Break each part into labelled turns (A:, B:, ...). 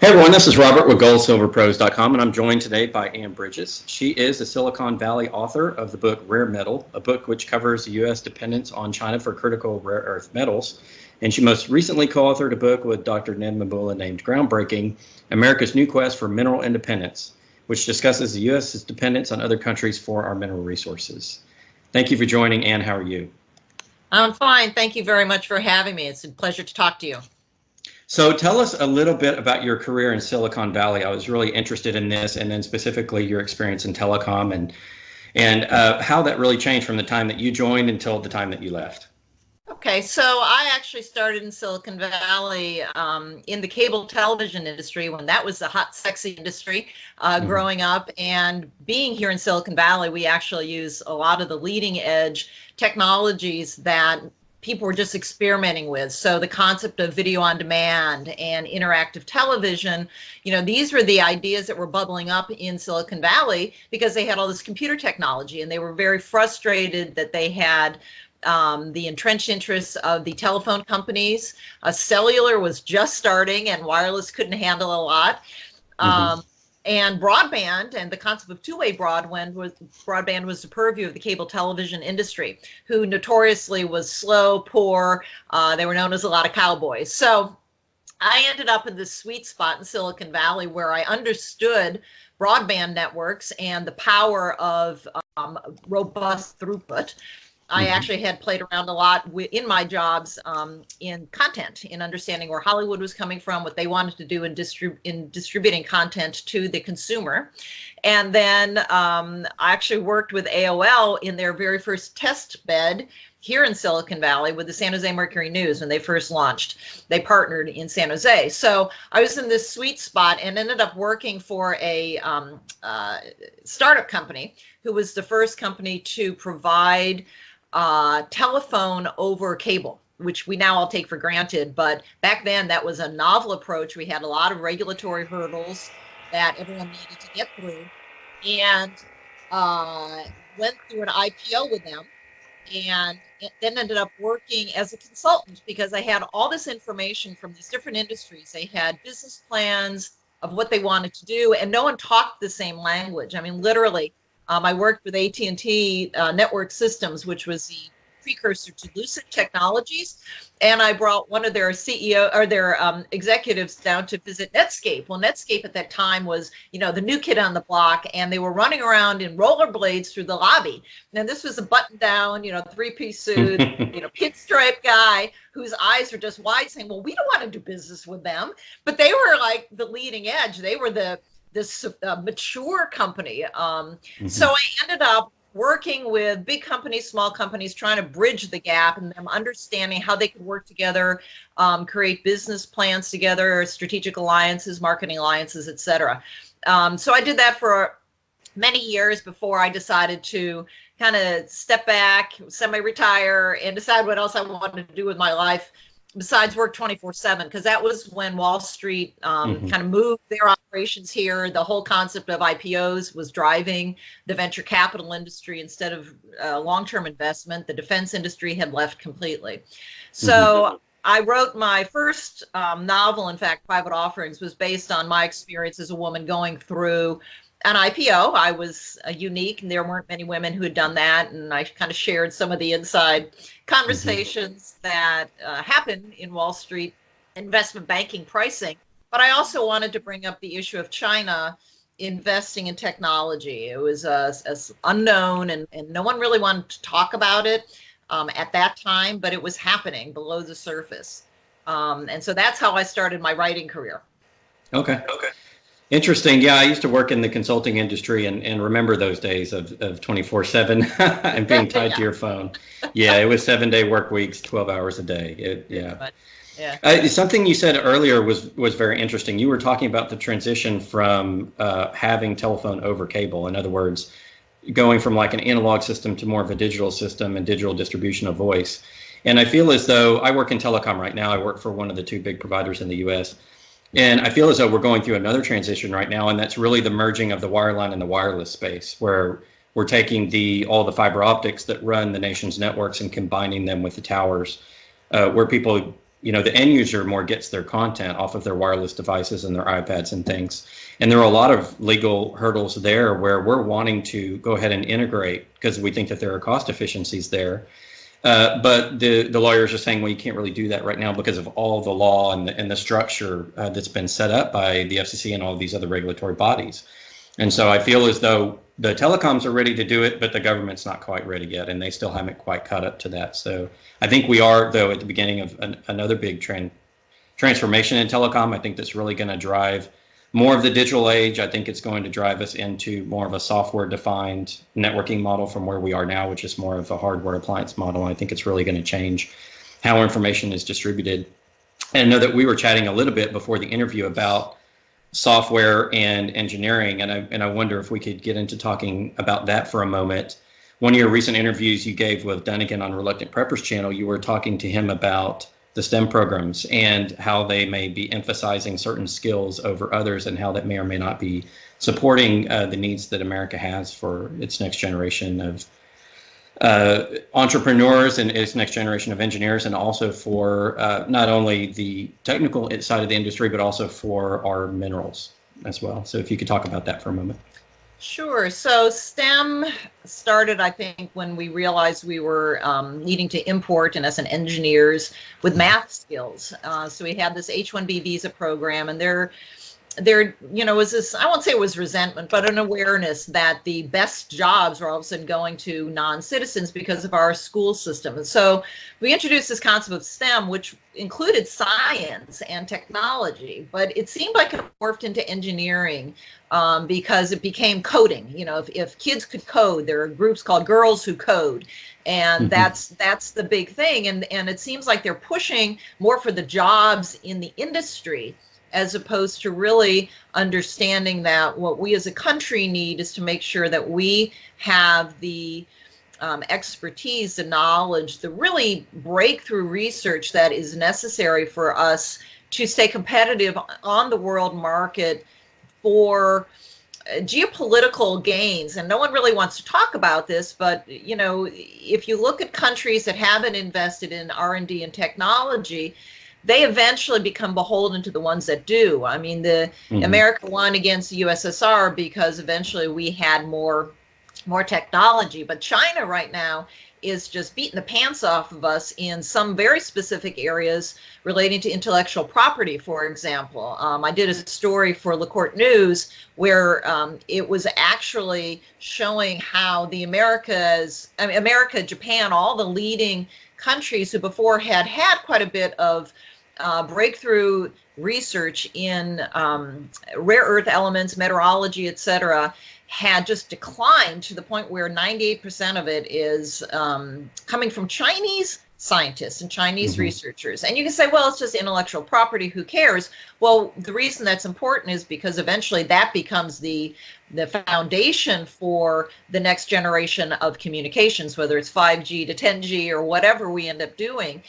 A: Hey everyone, this is Robert with GoldSilverPros.com, and I'm joined today by Ann Bridges. She is the Silicon Valley author of the book Rare Metal, a book which covers the U.S. dependence on China for critical rare earth metals. And she most recently co-authored a book with Dr. Ned Mabula named Groundbreaking, America's New Quest for Mineral Independence, which discusses the U.S.'s dependence on other countries for our mineral resources. Thank you for joining, Ann. How are you?
B: I'm fine. Thank you very much for having me. It's a pleasure to talk to you.
A: So tell us a little bit about your career in Silicon Valley. I was really interested in this, and then specifically your experience in telecom and how that really changed from the time that you joined until the time that you left.
B: Okay, so I actually started in Silicon Valley in the cable television industry when that was the hot, sexy industry growing up. And being here in Silicon Valley, we actually use a lot of the leading edge technologies that people were just experimenting with. So the concept of video on demand and interactive television, these were the ideas that were bubbling up in Silicon Valley because they had all this computer technology, and they were very frustrated that they had the entrenched interests of the telephone companies. Cellular was just starting, and wireless couldn't handle a lot. And broadband, and the concept of two-way broadband was the purview of the cable television industry, who notoriously was slow, poor. They were known as a lot of cowboys. So I ended up in this sweet spot in Silicon Valley where I understood broadband networks and the power of robust throughput. I actually had played around a lot in my jobs in content, in understanding where Hollywood was coming from, what they wanted to do in distributing content to the consumer. And then I actually worked with AOL in their very first test bed here in Silicon Valley with the San Jose Mercury News when they first launched. They partnered in San Jose. So I was in this sweet spot and ended up working for a startup company who was the first company to provide telephone over cable, which we now all take for granted. But back then, that was a novel approach. We had a lot of regulatory hurdles that everyone needed to get through, and went through an IPO with them, and then ended up working as a consultant because I had all this information from these different industries. They had business plans of what they wanted to do, and no one talked the same language. I mean, literally. I worked with AT&T Network Systems, which was the precursor to Lucid Technologies, and I brought one of their executives down to visit Netscape. Well, Netscape at that time was, the new kid on the block, and they were running around in rollerblades through the lobby. Now, this was a button-down, three-piece suit, pinstripe guy whose eyes were just wide, saying, "Well, we don't want to do business with them," but they were like the leading edge. They were this mature company. So I ended up working with big companies, small companies, trying to bridge the gap and them understanding how they could work together, create business plans together, strategic alliances, marketing alliances, etc. So I did that for many years before I decided to kind of step back, semi-retire, and decide what else I wanted to do with my life besides work 24/7, because that was when Wall Street kind of moved their operations here. The whole concept of IPOs was driving the venture capital industry instead of long-term investment. The defense industry had left completely. So I wrote my first novel, in fact, Private Offerings, was based on my experience as a woman going through an IPO. I was unique, and there weren't many women who had done that, and I kind of shared some of the inside conversations that happen in Wall Street investment banking pricing. But I also wanted to bring up the issue of China investing in technology. It was as unknown, and no one really wanted to talk about it at that time, but it was happening below the surface. And so that's how I started my writing career.
A: Okay. Interesting. Yeah, I used to work in the consulting industry and remember those days of 24/7 and being tied to your phone. Yeah, it was 7-day work weeks, 12 hours a day. Something you said earlier was very interesting. You were talking about the transition from having telephone over cable. In other words, going from like an analog system to more of a digital system and digital distribution of voice. And I feel as though I work in telecom right now. I work for one of the two big providers in the U.S. And I feel as though we're going through another transition right now, and that's really the merging of the wireline and the wireless space, where we're taking all the fiber optics that run the nation's networks and combining them with the towers, where people the end user more gets their content off of their wireless devices and their iPads and things. And there are a lot of legal hurdles there where we're wanting to go ahead and integrate because we think that there are cost efficiencies there. But the lawyers are saying, well, you can't really do that right now because of all the law and the structure that's been set up by the FCC and all of these other regulatory bodies. And so I feel as though the telecoms are ready to do it, but the government's not quite ready yet, and they still haven't quite caught up to that. So I think we are, though, at the beginning of another big transformation in telecom. I think that's really going to drive more of the digital age. I think it's going to drive us into more of a software-defined networking model from where we are now, which is more of a hardware appliance model. And I think it's really going to change how information is distributed. And I know that we were chatting a little bit before the interview about software and engineering, and I wonder if we could get into talking about that for a moment. One of your recent interviews you gave with Dunnigan on Reluctant Preppers channel, you were talking to him about the STEM programs and how they may be emphasizing certain skills over others and how that may or may not be supporting the needs that America has for its next generation of entrepreneurs and its next generation of engineers, and also for not only the technical side of the industry, but also for our minerals as well. So if you could talk about that for a moment.
B: Sure. So STEM started, I think, when we realized we were needing to import, in essence, engineers with math skills. So we had this H-1B visa program, and there was this, I won't say it was resentment, but an awareness that the best jobs were all of a sudden going to non-citizens because of our school system. And so we introduced this concept of STEM, which included science and technology, but it seemed like it morphed into engineering because it became coding. If kids could code, there are groups called Girls Who Code. And that's the big thing. And it seems like they're pushing more for the jobs in the industry, as opposed to really understanding that what we as a country need is to make sure that we have the expertise, the knowledge, the really breakthrough research that is necessary for us to stay competitive on the world market for geopolitical gains. And no one really wants to talk about this, but if you look at countries that haven't invested in R&D and technology, they eventually become beholden to the ones that do. I mean, America won against the USSR because eventually we had more technology. But China right now is just beating the pants off of us in some very specific areas relating to intellectual property, for example. I did a story for La Court News where it was actually showing how America, Japan, all the leading countries who before had quite a bit of breakthrough research in rare earth elements, meteorology, etc., had just declined to the point where 98% of it is coming from Chinese scientists and Chinese researchers. And you can say, well, it's just intellectual property, who cares? Well, the reason that's important is because eventually that becomes the foundation for the next generation of communications, whether it's 5G to 10G or whatever we end up doing.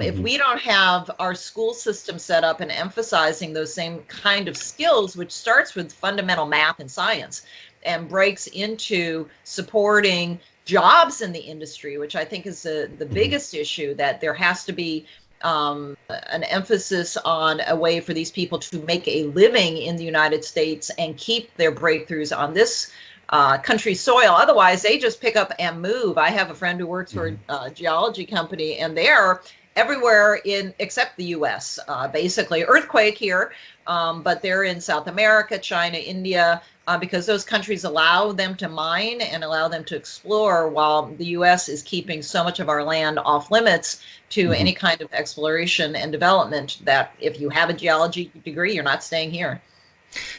B: If we don't have our school system set up and emphasizing those same kind of skills, which starts with fundamental math and science and breaks into supporting jobs in the industry, which I think is the biggest issue, that there has to be an emphasis on a way for these people to make a living in the United States and keep their breakthroughs on this country's soil. Otherwise, they just pick up and move. I have a friend who works for a geology company, and they're everywhere except the U.S. Basically, earthquake here, but they're in South America, China, India, because those countries allow them to mine and allow them to explore, while the U.S. is keeping so much of our land off limits to any kind of exploration and development that if you have a geology degree, you're not staying here.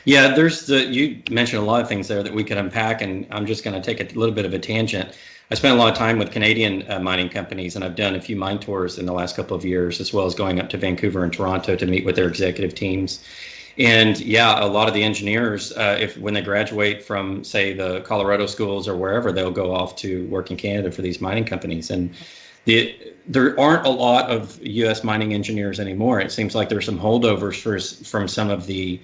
A: Yeah, you mentioned a lot of things there that we could unpack, and I'm just going to take a little bit of a tangent. I spent a lot of time with Canadian mining companies, and I've done a few mine tours in the last couple of years, as well as going up to Vancouver and Toronto to meet with their executive teams. And yeah, a lot of the engineers, when they graduate from, say, the Colorado schools or wherever, they'll go off to work in Canada for these mining companies. And there aren't a lot of U.S. mining engineers anymore. It seems like there's some holdovers from some of the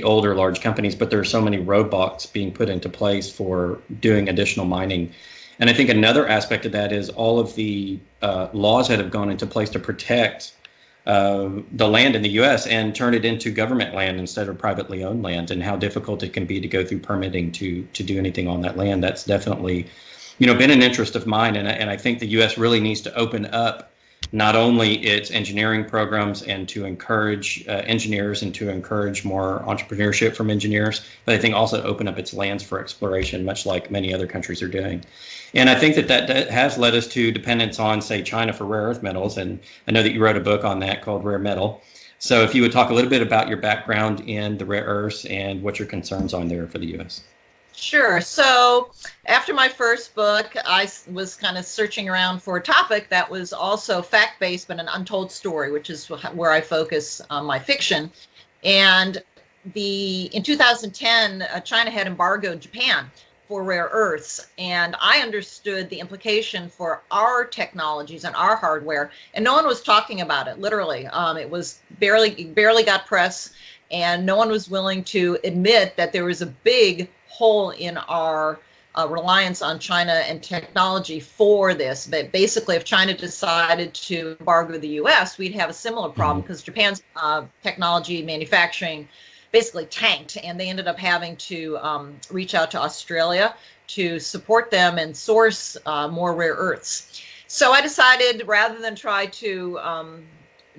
A: older large companies, but there are so many roadblocks being put into place for doing additional mining. And I think another aspect of that is all of the laws that have gone into place to protect the land in the U.S. and turn it into government land instead of privately owned land, and how difficult it can be to go through permitting to do anything on that land. That's definitely, been an interest of mine, and I think the U.S. really needs to open up not only its engineering programs and to encourage engineers and to encourage more entrepreneurship from engineers, but I think also open up its lands for exploration, much like many other countries are doing. And I think that has led us to dependence on, say, China for rare earth metals. And I know that you wrote a book on that called Rare Metal. So if you would talk a little bit about your background in the rare earths and what your concerns are there for the U.S.
B: Sure. So after my first book, I was kind of searching around for a topic that was also fact-based, but an untold story, which is where I focus on my fiction. And in 2010, China had embargoed Japan for rare earths, and I understood the implication for our technologies and our hardware, and no one was talking about it. Literally, it was barely got press, and no one was willing to admit that there was a big hole in our reliance on China and technology for this. But basically, if China decided to embargo the U.S., we'd have a similar problem because Japan's technology manufacturing basically tanked, and they ended up having to reach out to Australia to support them and source more rare earths. So I decided, rather than try to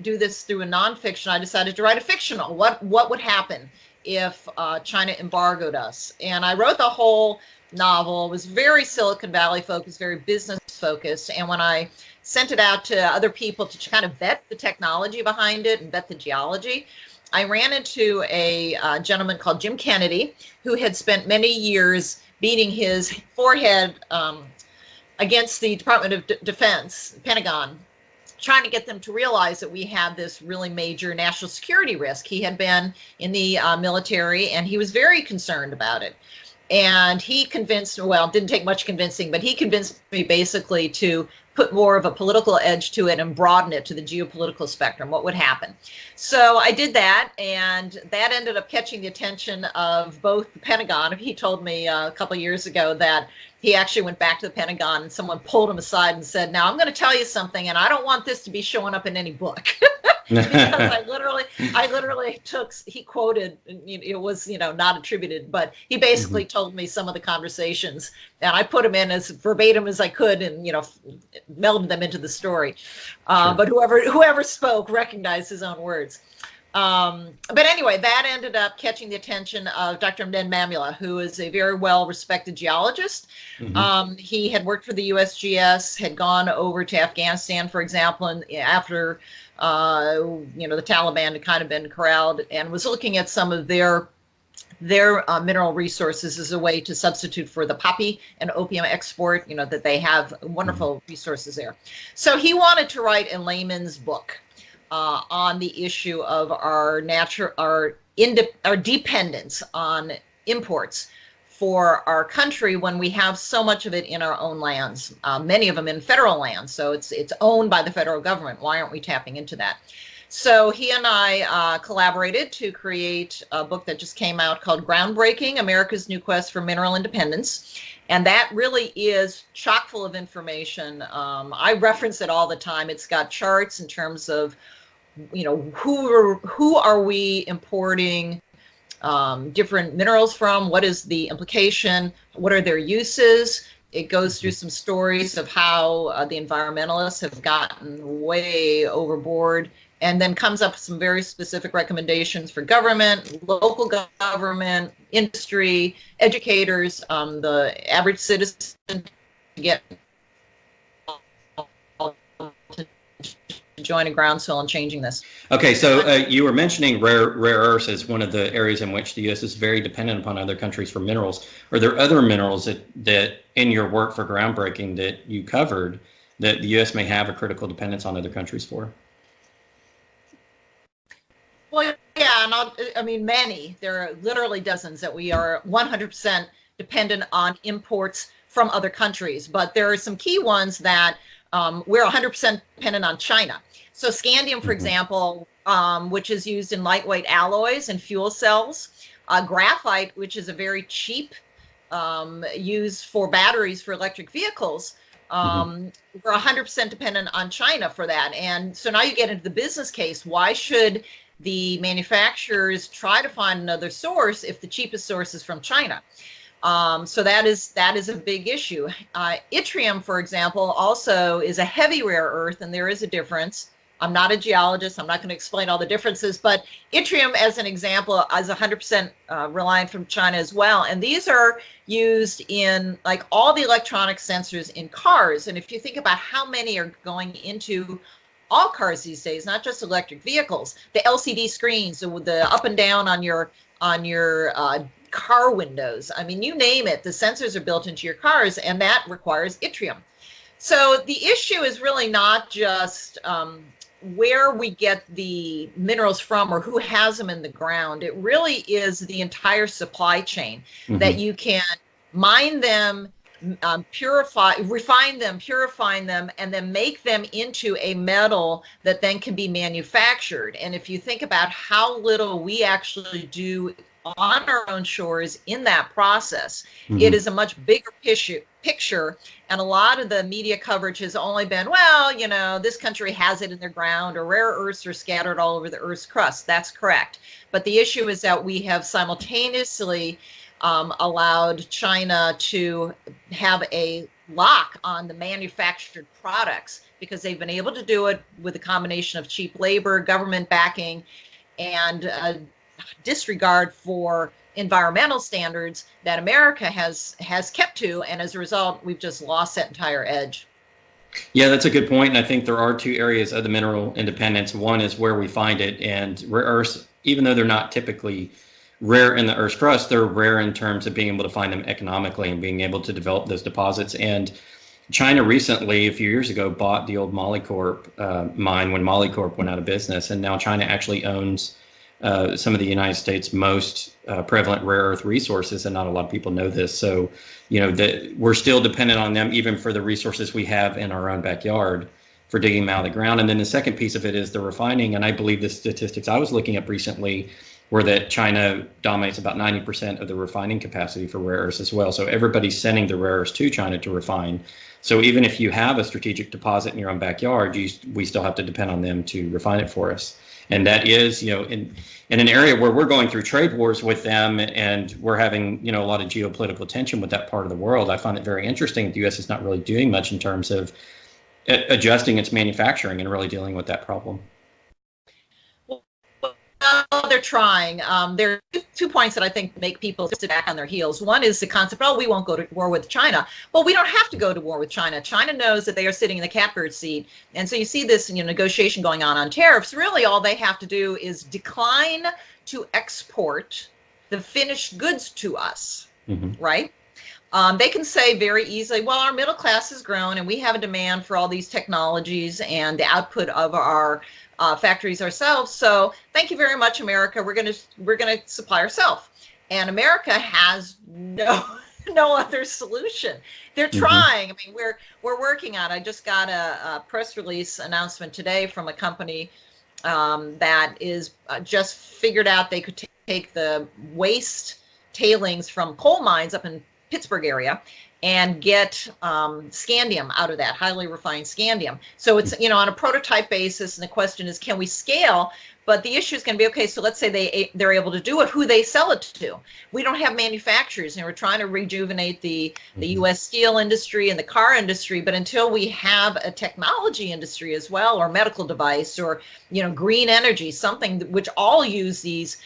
B: do this through a nonfiction, I decided to write a fictional. What would happen if China embargoed us? And I wrote the whole novel. It was very Silicon Valley focused, very business focused. And when I sent it out to other people to kind of vet the technology behind it and vet the geology, I ran into a gentleman called Jim Kennedy, who had spent many years beating his forehead against the Department of Defense, Pentagon, trying to get them to realize that we have this really major national security risk. He had been in the military, and he was very concerned about it. And he convinced, well, it didn't take much convincing, but he convinced me basically to put more of a political edge to it and broaden it to the geopolitical spectrum, what would happen. So I did that, and that ended up catching the attention of both the Pentagon. He told me a couple of years ago that he actually went back to the Pentagon and someone pulled him aside and said, now I'm going to tell you something, and I don't want this to be showing up in any book. Because I literally took, he quoted, it was, not attributed, but he basically told me some of the conversations, and I put them in as verbatim as I could and, melded them into the story. Sure. But whoever spoke recognized his own words. But anyway, that ended up catching the attention of Dr. Ned Mamula, who is a very well-respected geologist. He had worked for the USGS, had gone over to Afghanistan, for example, and after the Taliban had kind of been corralled, and was looking at some of their mineral resources as a way to substitute for the poppy and opium export, that they have wonderful resources there. So he wanted to write a layman's book on the issue of our dependence on imports for our country when we have so much of it in our own lands, many of them in federal lands. So it's owned by the federal government. Why aren't we tapping into that? So he and I collaborated to create a book that just came out called Groundbreaking: America's New Quest for Mineral Independence. And that really is chock full of information. I reference it all the time. It's got charts in terms of, who are we importing different minerals from? What is the implication? What are their uses? It goes through some stories of how the environmentalists have gotten way overboard, and then comes up with some very specific recommendations for government, local government, industry, educators, the average citizen to get to join a groundswell in changing this.
A: Okay, so you were mentioning rare earths as one of the areas in which the U.S. is very dependent upon other countries for minerals. Are there other minerals that in your work for Groundbreaking that you covered that the U.S. may have a critical dependence on other countries for?
B: Well, yeah, and many. There are literally dozens that we are 100% dependent on imports from other countries. But there are some key ones that we're 100% dependent on China. So scandium, for example, which is used in lightweight alloys and fuel cells. Graphite, which is a very cheap used for batteries for electric vehicles. We're 100% dependent on China for that. And so now you get into the business case. Why should the manufacturers try to find another source if the cheapest source is from China? So that is a big issue. Yttrium, for example, also is a heavy rare earth, and there is a difference. I'm not a geologist. I'm not going to explain all the differences, but yttrium, as an example, is 100% reliant from China as well. And these are used in like all the electronic sensors in cars. And if you think about how many are going into all cars these days, not just electric vehicles, the LCD screens, the up and down on your car windows. I mean, you name it, the sensors are built into your cars, and that requires yttrium. So the issue is really not just where we get the minerals from or who has them in the ground. It really is the entire supply chain that you can mine them, refine them, purify them, and then make them into a metal that then can be manufactured. And if you think about how little we actually do on our own shores in that process, it is a much bigger picture. And a lot of the media coverage has only been, well, you know, this country has it in their ground, or rare earths are scattered all over the Earth's crust. That's correct. But the issue is that we have simultaneously allowed China to have a lock on the manufactured products because they've been able to do it with a combination of cheap labor, government backing, and disregard for environmental standards that America has kept to, and as a result, we've just lost that entire edge.
A: Yeah, that's a good point, and I think there are two areas of the mineral independence. One is where we find it, and rare earths, even though they're not typically rare in the Earth's crust, they're rare in terms of being able to find them economically and being able to develop those deposits. And China recently, a few years ago, bought the old Molycorp mine when Molycorp went out of business, and now China actually owns some of the United States' most prevalent rare earth resources, and not a lot of people know this. So, you know, we're still dependent on them even for the resources we have in our own backyard for digging them out of the ground. And then the second piece of it is the refining. And I believe the statistics I was looking up recently were that China dominates about 90% of the refining capacity for rare earths as well. So everybody's sending the rare earths to China to refine. So even if you have a strategic deposit in your own backyard, we still have to depend on them to refine it for us. And that is, you know, in an area where we're going through trade wars with them, and we're having, you know, a lot of geopolitical tension with that part of the world. I find it very interesting that the U.S. is not really doing much in terms of adjusting its manufacturing and really dealing with that problem.
B: Well, they're trying. There are 2 points that I think make people sit back on their heels. One is the concept, oh, we won't go to war with China. Well, we don't have to go to war with China. China knows that they are sitting in the catbird seat. And so you see this, you know, negotiation going on tariffs. Really, all they have to do is decline to export the finished goods to us, right? They can say very easily, well, our middle class has grown and we have a demand for all these technologies and the output of our factories ourselves. So thank you very much, America. We're gonna supply ourselves. And America has no other solution. They're trying. I mean, we're working on it. I just got a press release announcement today from a company that is just figured out they could take the waste tailings from coal mines up in Pittsburgh area and get scandium out of that, highly refined scandium. So it's, you know, on a prototype basis, and the question is, can we scale? But the issue is going to be, okay, so let's say they're able to do it, who they sell it to. We don't have manufacturers, and we're trying to rejuvenate the U.S. steel industry and the car industry, but until we have a technology industry as well, or medical device, or, you know, green energy, something which all use these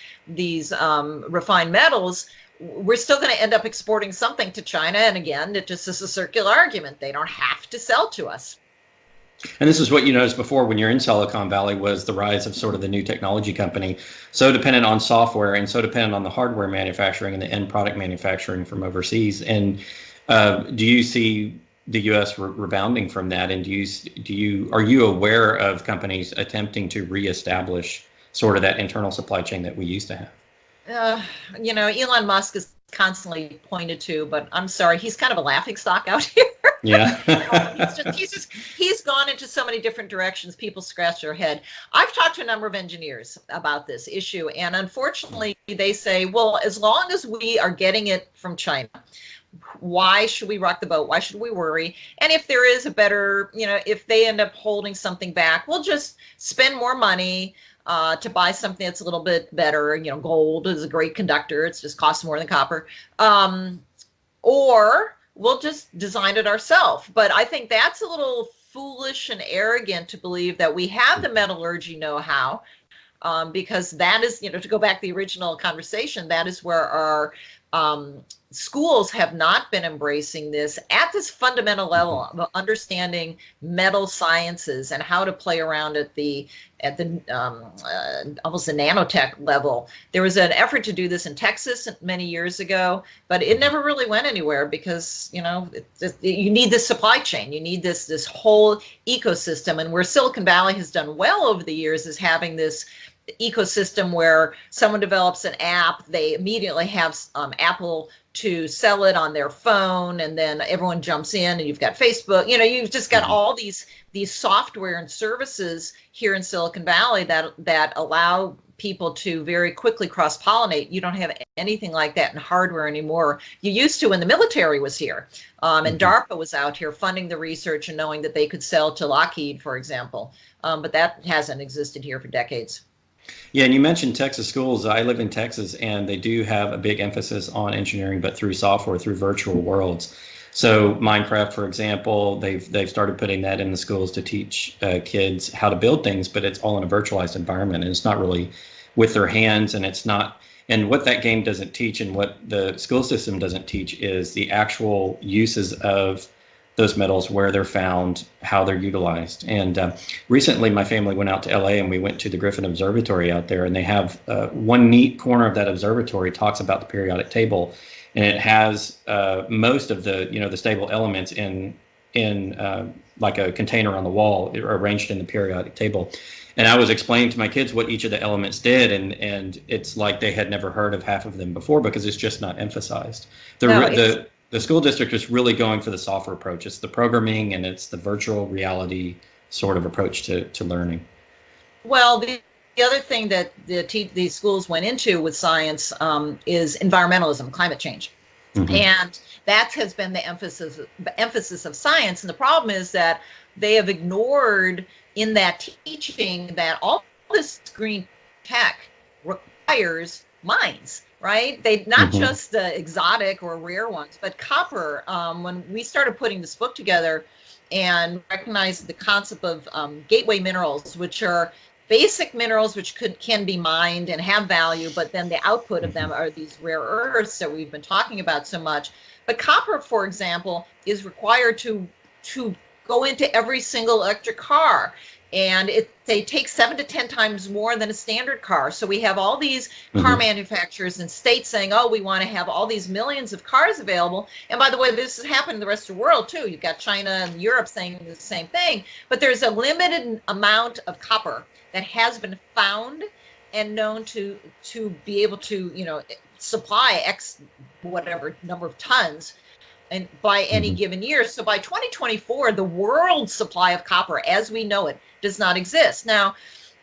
B: refined metals, we're still going to end up exporting something to China. And again, it just is a circular argument. They don't have to sell to us.
A: And this is what you noticed before when you're in Silicon Valley, was the rise of sort of the new technology company, so dependent on software and so dependent on the hardware manufacturing and the end product manufacturing from overseas. And do you see the U.S. rebounding from that? And are you aware of companies attempting to reestablish sort of that internal supply chain that we used to have?
B: You know, Elon Musk is constantly pointed to, but I'm sorry, he's kind of a laughingstock out here.
A: Yeah.
B: He's gone into so many different directions, people scratch their head. I've talked to a number of engineers about this issue, and unfortunately they say, well, as long as we are getting it from China, why should we rock the boat? Why should we worry? And if there is a better, if they end up holding something back, we'll just spend more money to buy something that's a little bit better. Gold is a great conductor. It's just costs more than copper. Or we'll just design it ourselves. But I think that's a little foolish and arrogant to believe that we have the metallurgy know-how, because that is, to go back to the original conversation, that is where our schools have not been embracing this at this fundamental level of understanding metal sciences and how to play around at the almost the nanotech level. There was an effort to do this in Texas many years ago, but it never really went anywhere because you need this supply chain, you need this whole ecosystem, and where Silicon Valley has done well over the years is having this ecosystem where someone develops an app, they immediately have Apple to sell it on their phone, and then everyone jumps in, and you've got Facebook. You've just got all these software and services here in Silicon Valley that allow people to very quickly cross-pollinate. You don't have anything like that in hardware anymore. You used to when the military was here, and DARPA was out here funding the research and knowing that they could sell to Lockheed, for example. But that hasn't existed here for decades.
A: Yeah, and you mentioned Texas schools. I live in Texas, and they do have a big emphasis on engineering, but through software, through virtual worlds. So Minecraft, for example, they've started putting that in the schools to teach kids how to build things, but it's all in a virtualized environment, and it's not really with their hands, and it's not. And what that game doesn't teach, and what the school system doesn't teach, is the actual uses of those metals, where they're found, how they're utilized. And recently my family went out to LA, and we went to the Griffin Observatory out there, and they have one neat corner of that observatory talks about the periodic table, and it has most of the stable elements in like a container on the wall, arranged in the periodic table. And I was explaining to my kids what each of the elements did, and it's like they had never heard of half of them before because it's just not emphasized. The school district is really going for the software approach. It's the programming, and it's the virtual reality sort of approach to learning.
B: Well, the other thing that these schools went into with science is environmentalism, climate change. And that has been the emphasis of science. And the problem is that they have ignored in that teaching that all this green tech requires mines. Right? They not just the exotic or rare ones, but copper. When we started putting this book together and recognized the concept of gateway minerals, which are basic minerals which can be mined and have value, but then the output of them are these rare earths that we've been talking about so much. But copper, for example, is required to go into every single electric car. And they take 7 to 10 times more than a standard car. So we have all these car manufacturers and states saying, oh, we want to have all these millions of cars available. And by the way, this has happened in the rest of the world, too. You've got China and Europe saying the same thing. But there's a limited amount of copper that has been found and known to be able to, supply X whatever number of tons and by any given year. So by 2024, the world supply of copper as we know it does not exist. Now,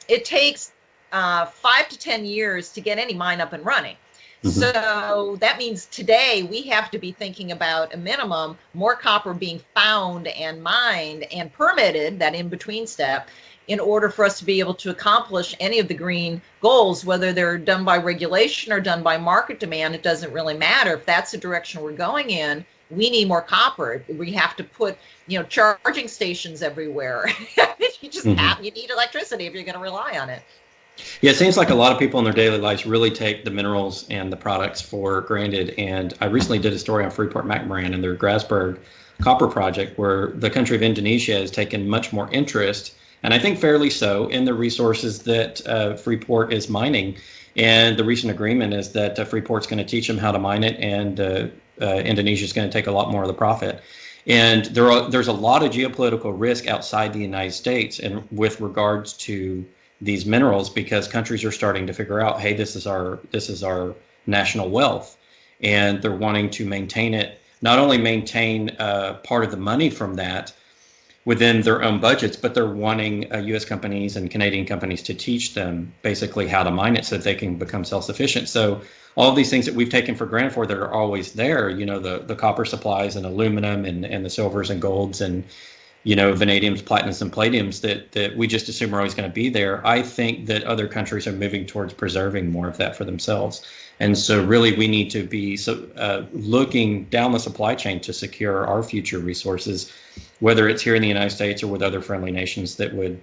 B: it takes 5 to 10 years to get any mine up and running. So that means today we have to be thinking about a minimum more copper being found and mined and permitted, that in-between step, in order for us to be able to accomplish any of the green goals, whether they're done by regulation or done by market demand. It doesn't really matter. If that's the direction we're going in, we need more copper. We have to put, charging stations everywhere. You just you need electricity if you're going to rely on it.
A: Yeah, it seems like a lot of people in their daily lives really take the minerals and the products for granted. And I recently did a story on Freeport-McMoRan and their Grasberg copper project, where the country of Indonesia has taken much more interest, and I think fairly so, in the resources that Freeport is mining. And the recent agreement is that Freeport's going to teach them how to mine it, and Indonesia is going to take a lot more of the profit. And there's a lot of geopolitical risk outside the United States and with regards to these minerals, because countries are starting to figure out, hey, this is our national wealth, and they're wanting to maintain it. Not only maintain part of the money from that, within their own budgets, but they're wanting U.S. companies and Canadian companies to teach them basically how to mine it so that they can become self-sufficient. So all of these things that we've taken for granted that are always there, the copper supplies and aluminum and the silvers and golds and, vanadiums, platinums, and palladiums that we just assume are always going to be there. I think that other countries are moving towards preserving more of that for themselves. And so really we need to be looking down the supply chain to secure our future resources, whether it's here in the United States or with other friendly nations that would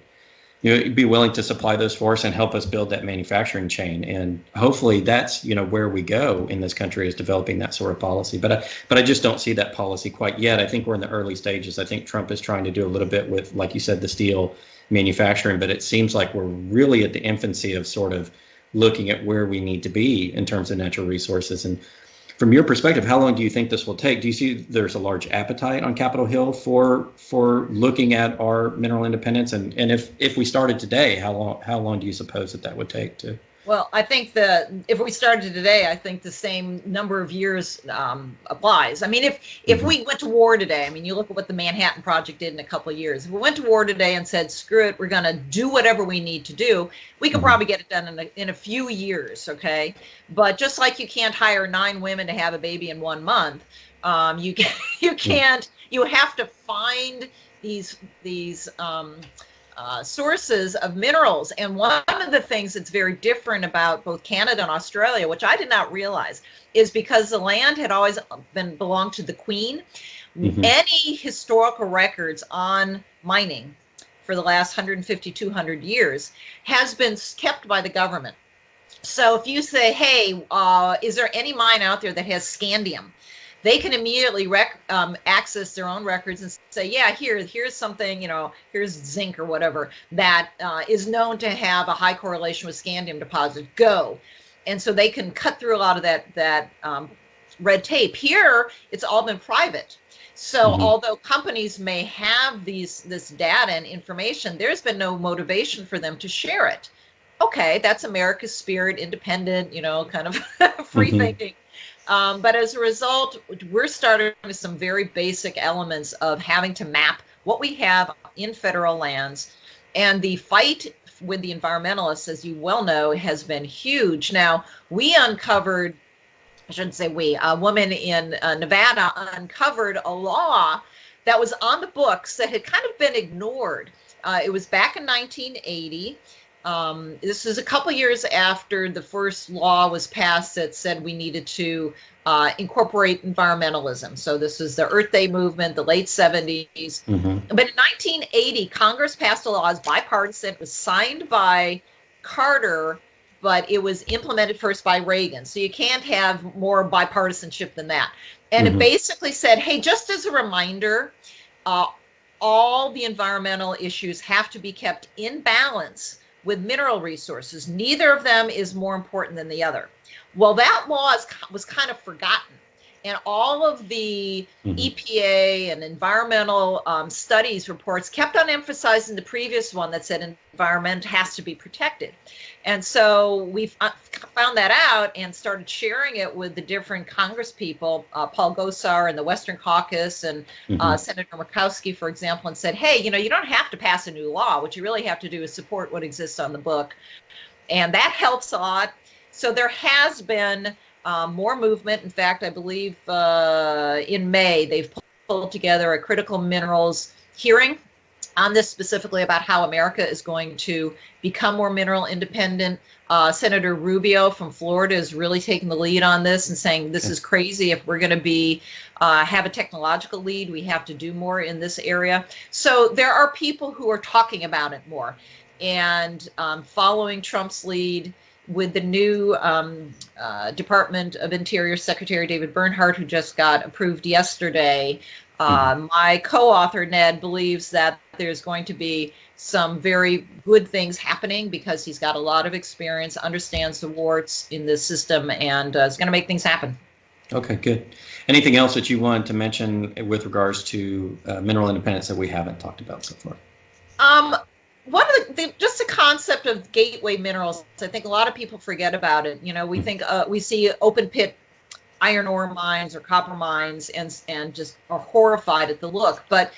A: be willing to supply those for us and help us build that manufacturing chain. And hopefully that's where we go in this country, is developing that sort of policy. But I just don't see that policy quite yet. I think we're in the early stages. I think Trump is trying to do a little bit with, like you said, the steel manufacturing, but it seems like we're really at the infancy of sort of looking at where we need to be in terms of natural resources. And from your perspective, how long do you think this will take? Do you see there's a large appetite on Capitol Hill for looking at our mineral independence? And if we started today, how long do you suppose that would take to?
B: Well, I think that if we started today, I think the same number of years applies. I mean, if we went to war today, I mean, you look at what the Manhattan Project did in a couple of years. If we went to war today and said, screw it, we're going to do whatever we need to do, we could probably get it done in a few years, okay? But just like you can't hire 9 women to have a baby in 1 month, you can't. You have to find these sources of minerals. And one of the things that's very different about both Canada and Australia, which I did not realize, is because the land had always belonged to the Queen. Any historical records on mining for the last 150, 200 years has been kept by the government. So if you say, hey, is there any mine out there that has scandium? They can immediately access their own records and say, yeah, here's something, here's zinc or whatever that is known to have a high correlation with scandium deposits. Go. And so they can cut through a lot of that red tape. Here, it's all been private. So although companies may have this data and information, there's been no motivation for them to share it. Okay, that's America's spirit, independent, kind of free thinking. But as a result, we're starting with some very basic elements of having to map what we have in federal lands. And the fight with the environmentalists, as you well know, has been huge. Now, we uncovered, I shouldn't say we, a woman in Nevada uncovered a law that was on the books that had kind of been ignored. It was back in 1980. This is a couple years after the first law was passed that said we needed to incorporate environmentalism. So this is the Earth Day movement, the late 70s. But in 1980, Congress passed a law as bipartisan. It was signed by Carter, but it was implemented first by Reagan. So you can't have more bipartisanship than that. And it basically said, hey, just as a reminder, all the environmental issues have to be kept in balance with mineral resources. Neither of them is more important than the other. Well, that law was kind of forgotten. And all of the EPA and environmental studies reports kept on emphasizing the previous one that said environment has to be protected. And so we found that out and started sharing it with the different Congress people, Paul Gosar in the Western Caucus and Senator Murkowski, for example, and said, hey, you don't have to pass a new law. What you really have to do is support what exists on the book. And that helps a lot. So there has been more movement. In fact, I believe in May, they've pulled together a critical minerals hearing on this, specifically about how America is going to become more mineral independent. Senator Rubio from Florida is really taking the lead on this and saying this is crazy. If we're going to have a technological lead, we have to do more in this area. So there are people who are talking about it more. And following Trump's lead, with the new Department of Interior Secretary David Bernhardt, who just got approved yesterday, my co-author, Ned, believes that there's going to be some very good things happening because he's got a lot of experience, understands the warts in this system, and is going to make things happen.
A: Okay, good. Anything else that you want to mention with regards to mineral independence that we haven't talked about so far?
B: One of just the concept of gateway minerals, I think a lot of people forget about it. We think we see open pit iron ore mines or copper mines and just are horrified at the look. But,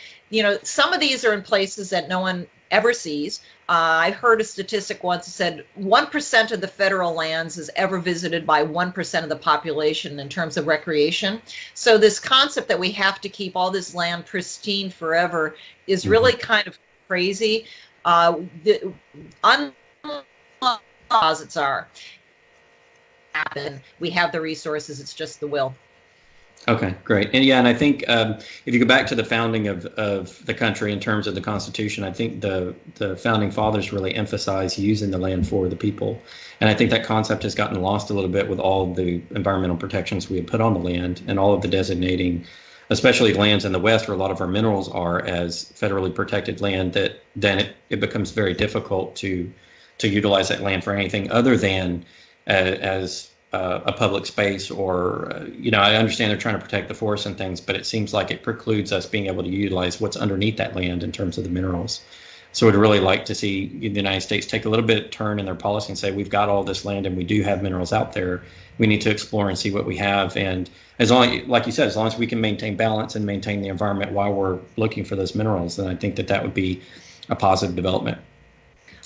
B: some of these are in places that no one ever sees. I heard a statistic once that said 1% of the federal lands is ever visited by 1% of the population in terms of recreation. So this concept that we have to keep all this land pristine forever is really kind of crazy. The deposits are happen. We have the resources. It's just the will.
A: Okay, great. And I think if you go back to the founding of the country in terms of the Constitution, I think the founding fathers really emphasized using the land for the people. And I think that concept has gotten lost a little bit with all of the environmental protections we have put on the land and all of the designating, especially lands in the West where a lot of our minerals are, as federally protected land, that then it becomes very difficult to utilize that land for anything other than as a public space, or I understand they're trying to protect the forests and things, but it seems like it precludes us being able to utilize what's underneath that land in terms of the minerals. So I'd really like to see the United States take a little bit turn in their policy and say, we've got all this land and we do have minerals out there. We need to explore and see what we have. And as long, like you said, as long as we can maintain balance and maintain the environment while we're looking for those minerals, then I think that would be a positive development.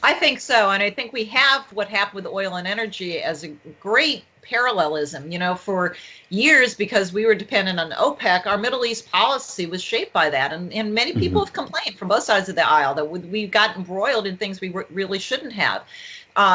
B: I think so. And I think we have what happened with oil and energy as a great parallelism. For years, because we were dependent on OPEC, our Middle East policy was shaped by that. And many people have complained from both sides of the aisle that we've gotten embroiled in things we really shouldn't have.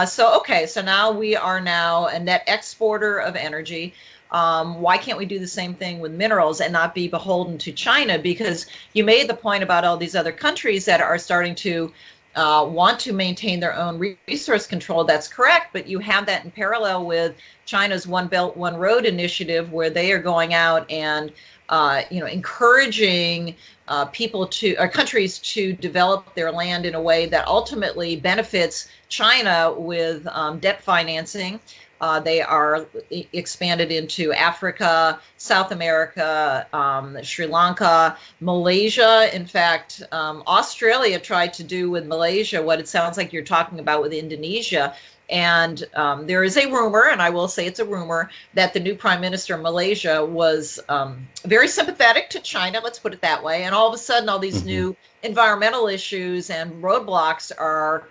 B: So now we are now a net exporter of energy. Why can't we do the same thing with minerals and not be beholden to China? Because you made the point about all these other countries that are starting to want to maintain their own resource control. That's correct, but you have that in parallel with China's One Belt, One Road initiative, where they are going out and encouraging countries to develop their land in a way that ultimately benefits China with debt financing. They are expanded into Africa, South America, Sri Lanka, Malaysia. In fact, Australia tried to do with Malaysia what it sounds like you're talking about with Indonesia. And there is a rumor, and I will say it's a rumor, that the new prime minister of Malaysia was very sympathetic to China, let's put it that way. And all of a sudden, all these new environmental issues and roadblocks are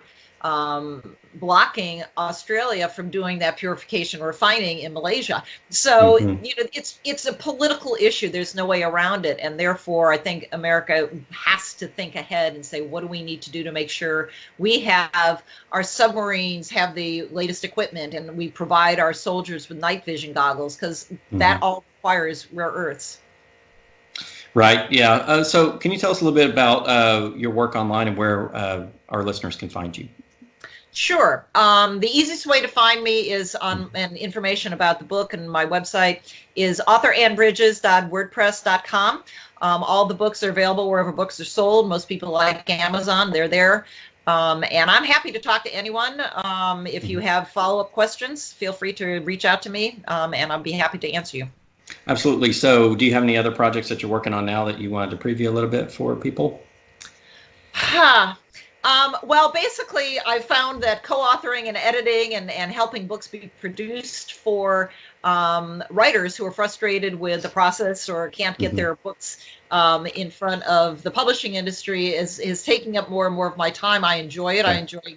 B: blocking Australia from doing that purification refining in Malaysia. So it's a political issue. There's no way around it, and therefore I think America has to think ahead and say, what do we need to do to make sure we have our submarines have the latest equipment and we provide our soldiers with night vision goggles, because that all requires rare earths.
A: Right. Yeah. So can you tell us a little bit about your work online and where our listeners can find you?
B: Sure. The easiest way to find me is and information about the book and my website is authorannbridges.wordpress.com. All the books are available wherever books are sold. Most people like Amazon. They're there. And I'm happy to talk to anyone. If you have follow-up questions, feel free to reach out to me, and I'll be happy to answer you.
A: Absolutely. So do you have any other projects that you're working on now that you wanted to preview a little bit for people?
B: Well, basically, I found that co-authoring and editing and helping books be produced for writers who are frustrated with the process or can't get their books in front of the publishing industry is taking up more and more of my time. I enjoy it. Okay. I enjoy,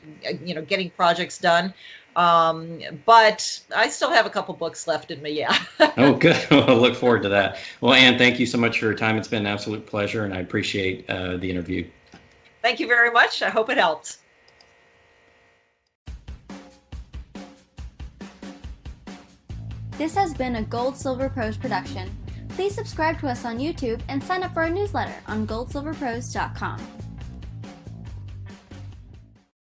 B: getting projects done. But I still have a couple books left in me, yeah.
A: Oh, good. Well, I look forward to that. Well, Anne, thank you so much for your time. It's been an absolute pleasure, and I appreciate the interview.
B: Thank you very much. I hope it helped.
C: This has been a Gold Silver Prose production. Please subscribe to us on YouTube and sign up for our newsletter on goldsilverprose.com.